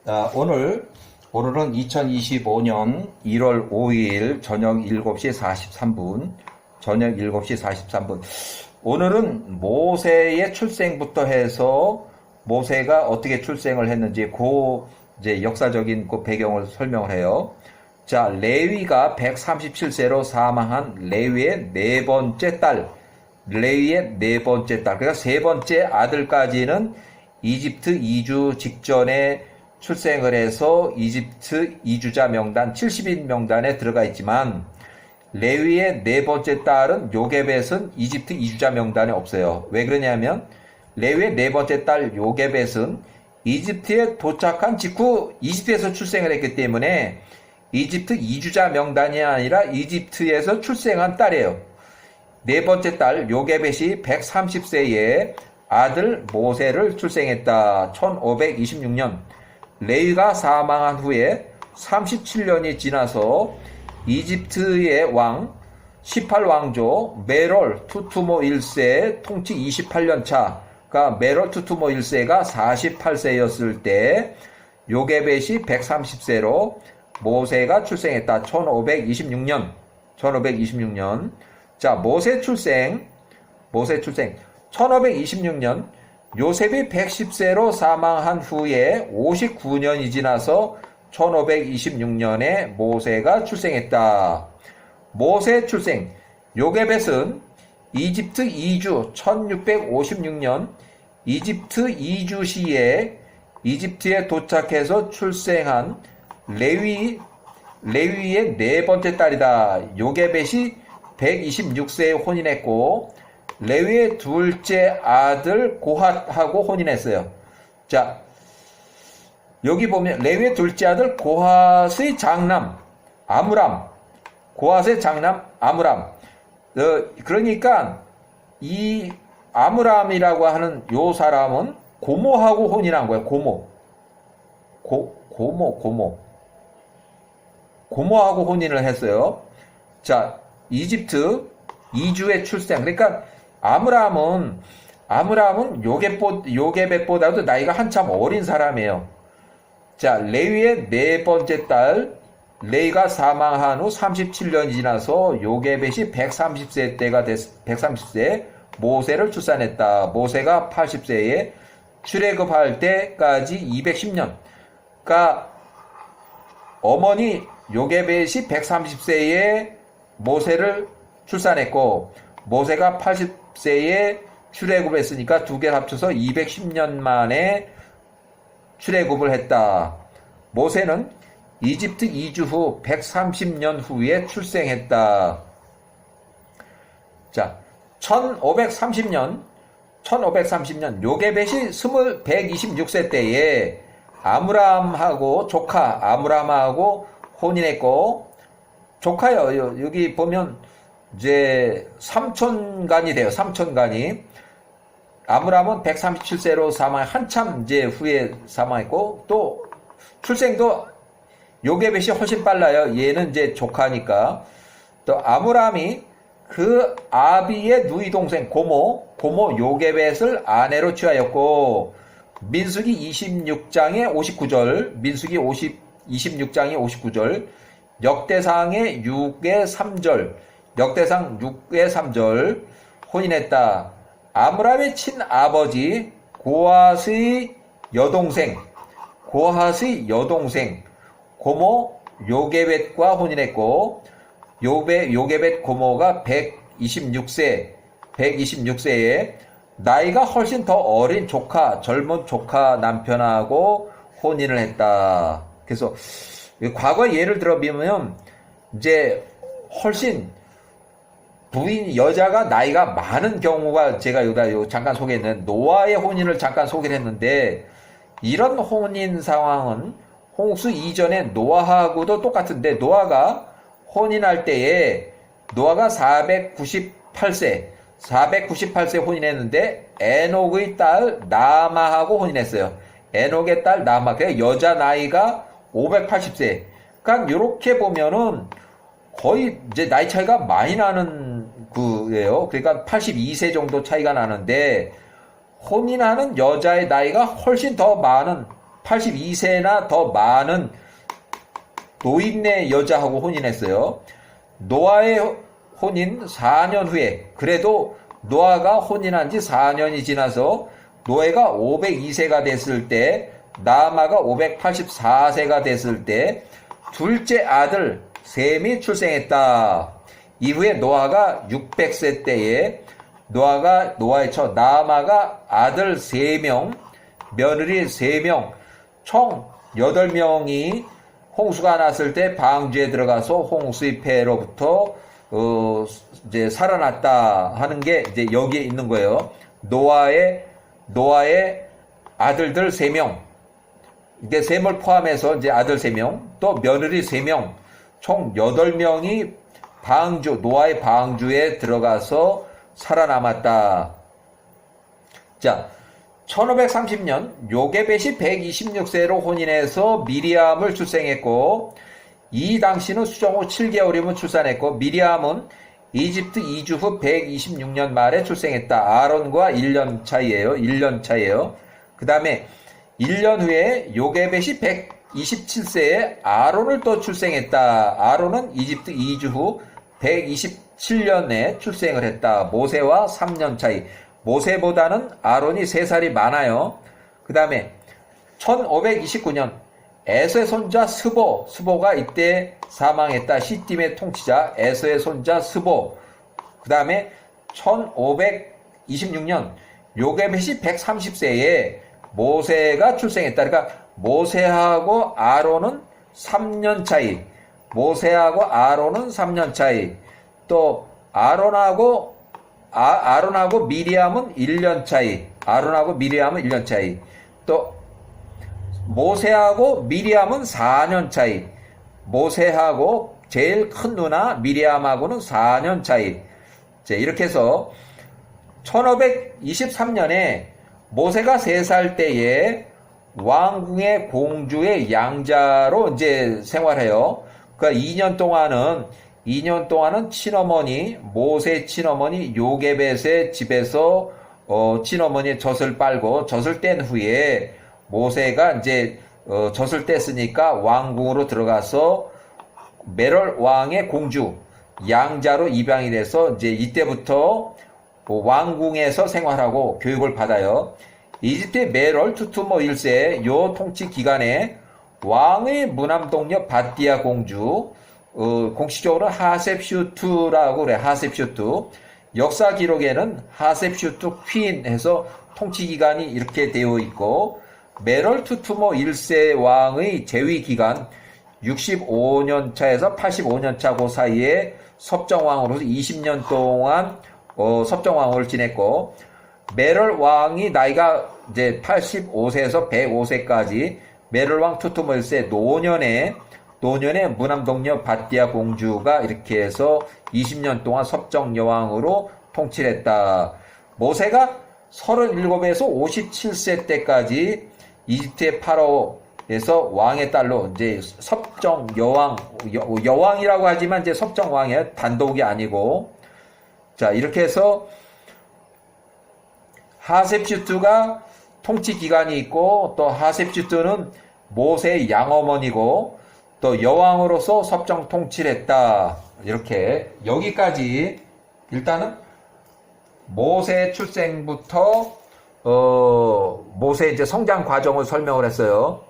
오늘은 2025년 1월 5일 저녁 7시 43분, 오늘은 모세의 출생부터 해서 모세가 어떻게 출생을 했는지 이제 역사적인 그 배경을 설명을 해요. 자, 레위가 137세로 사망한 레위의 네 번째 딸, 그러니까 세 번째 아들까지는 이집트 이주 직전에 출생을 해서 이집트 이주자 명단 70인 명단에 들어가 있지만 레위의 네 번째 딸은 요게벳은 이집트 이주자 명단에 없어요. 왜 그러냐면 레위의 네 번째 딸 요게벳은 이집트에 도착한 직후 이집트에서 출생을 했기 때문에 이집트 이주자 명단이 아니라 이집트에서 출생한 딸이에요. 네 번째 딸 요게벳이 130세에 아들 모세를 출생했다. 1526년 레위가 사망한 후에 37년이 지나서 이집트의 왕 18왕조 메롤 투투모 1세 통치 28년 차가 메롤 투투모 1세가 48세였을 때 요게벳이 130세로 모세가 출생했다. 1526년. 자, 모세 출생. 1526년 요셉이 110세로 사망한 후에 59년이 지나서 1526년에 모세가 출생했다. 모세 출생. 요게벳은 이집트 이주 1656년 이집트 이주 시에 이집트에 도착해서 출생한 레위의 네 번째 딸이다. 요게벳이 126세에 혼인했고 레위의 둘째 아들 고핫하고 혼인했어요. 자, 여기 보면 레위의 둘째 아들 고핫의 장남 아므람, 그러니까 이 아므람이라고 하는 요 사람은 고모하고 혼인한 거예요. 고모하고 혼인을 했어요. 자, 이집트 이주의 출생. 그러니까 아므람은 요게벳보다도 나이가 한참 어린 사람이에요. 자, 레위의 네 번째 딸 레이가 사망한 후 37년이 지나서 요게벳이 130세 모세를 출산했다. 모세가 80세에 출애굽할 때까지 210년. 그러니까 어머니 요게벳이 130세에 모세를 출산했고 모세가 80세에 출애굽했으니까 두 개를 합쳐서 210년 만에 출애굽을 했다. 모세는 이집트 이주 후 130년 후에 출생했다. 자, 1530년 요게벳이 126세 때에 아므람하고 조카 아므람하고 혼인했고 조카요. 여기 보면 이제 삼촌간이 돼요. 아므람은 137세로 한참 이제 후에 사망했고 또 출생도 요게벳이 훨씬 빨라요. 얘는 이제 조카니까. 또 아므람이 그 아비의 누이 동생 고모 요게벳을 아내로 취하였고 민수기 26장의 59절 역대상의 6의 3절 혼인했다. 아므람의 친아버지 고핫의 여동생 고모 요게벳과 혼인했고 요게벳 고모가 126세에 나이가 훨씬 더 어린 젊은 조카 남편하고 혼인을 했다. 그래서 과거 예를 들어보면 이제 훨씬 부인 여자가 나이가 많은 경우가 제가 여기다 잠깐 소개했는데 노아의 혼인을 잠깐 소개를 했는데 이런 혼인 상황은 홍수 이전에 노아하고도 똑같은데 노아가 혼인할 때에 노아가 498세 혼인했는데 에녹의 딸 나마하고 혼인했어요. 에녹의 딸 나마. 그러니까 여자 나이가 580세. 그러니까 이렇게 보면은 거의 이제 나이 차이가 많이 나는 그예요. 그러니까 82세 정도 차이가 나는데 혼인하는 여자의 나이가 훨씬 더 많은 82세나 더 많은 노인네 여자하고 혼인했어요. 노아의 혼인 4년 후에, 그래도 노아가 혼인한 지 4년이 지나서 노아가 502세가 됐을 때, 나아마가 584세가 됐을 때 둘째 아들 셈이 출생했다. 이후에 노아가 600세 때에 노아의 처 나아마가 아들 3명, 며느리 3명, 총 8명이 홍수가 났을 때 방주에 들어가서 홍수의 폐로부터 이제 살아났다 하는 게 이제 여기에 있는 거예요. 노아의 아들들 3명, 이게 셈을 포함해서 이제 아들 3명, 또 며느리 3명, 총 8명이 노아의 방주에 들어가서 살아남았다. 자, 1530년 요게벳이 126세로 혼인해서 미리암을 출생했고, 이 당시는 수정 후 7개월이면 출산했고, 미리암은 이집트 이주 후 126년 말에 출생했다. 아론과 1년 차이예요. 1년 차이예요. 그 다음에 1년 후에 요게벳이 127세에 아론을 또 출생했다. 아론은 이집트 이주 후 127년에 출생을 했다. 모세와 3년 차이. 모세보다는 아론이 3살이 많아요. 그 다음에 1529년 에서의 손자 스보가 이때 사망했다. 시딤의 통치자 에서의 손자 스보. 그 다음에 1526년 요게벳이 130세에 모세가 출생했다. 그러니까 모세하고 아론은 3년 차이. 모세하고 아론은 3년 차이. 또 아론하고 미리암은 1년 차이. 아론하고 미리암은 1년 차이. 또 모세하고 미리암은 4년 차이. 모세하고 제일 큰 누나 미리암하고는 4년 차이. 자, 이렇게 해서 1523년에 모세가 3살 때에 왕궁의 공주의 양자로 이제 생활해요. 그러니까 2년 동안은 모세 친어머니 요게벳의 집에서 친어머니의 젖을 빨고, 젖을 뗀 후에 모세가 이제 젖을 뗐으니까 왕궁으로 들어가서 메롤 왕의 공주 양자로 입양이 돼서 이제 이때부터 왕궁에서 생활하고 교육을 받아요. 이집트의 메롤 투투모 1세 요 통치 기간에 왕의 무남동녀 바띠아 공주, 공식적으로는 하셉슈트라고 그래. 하셉슈트. 역사 기록에는 하셉슈트 퀸 해서 통치 기간이 이렇게 되어 있고, 메롤 투투모 1세 왕의 재위 기간 65년 차에서 85년 차 그 사이에 섭정왕으로서 20년 동안 섭정왕을 지냈고, 메롤 왕이 나이가 이제 85세에서 105세까지 메롤 왕 투투모 1세 노년에 무남동녀 바띠아 공주가 이렇게 해서 20년 동안 섭정 여왕으로 통치를 했다. 모세가 37에서 57세 때까지 이집트의 파라오에서 왕의 딸로 이제 섭정 여왕이라고 하지만 이제 섭정 왕이에요. 단독이 아니고. 자, 이렇게 해서 하셉슈트가 통치 기간이 있고, 또 하셉슈트는 모세의 양어머니고, 또 여왕으로서 섭정 통치를 했다. 이렇게 여기까지 일단은 모세 출생부터 모세 이제 성장 과정을 설명을 했어요.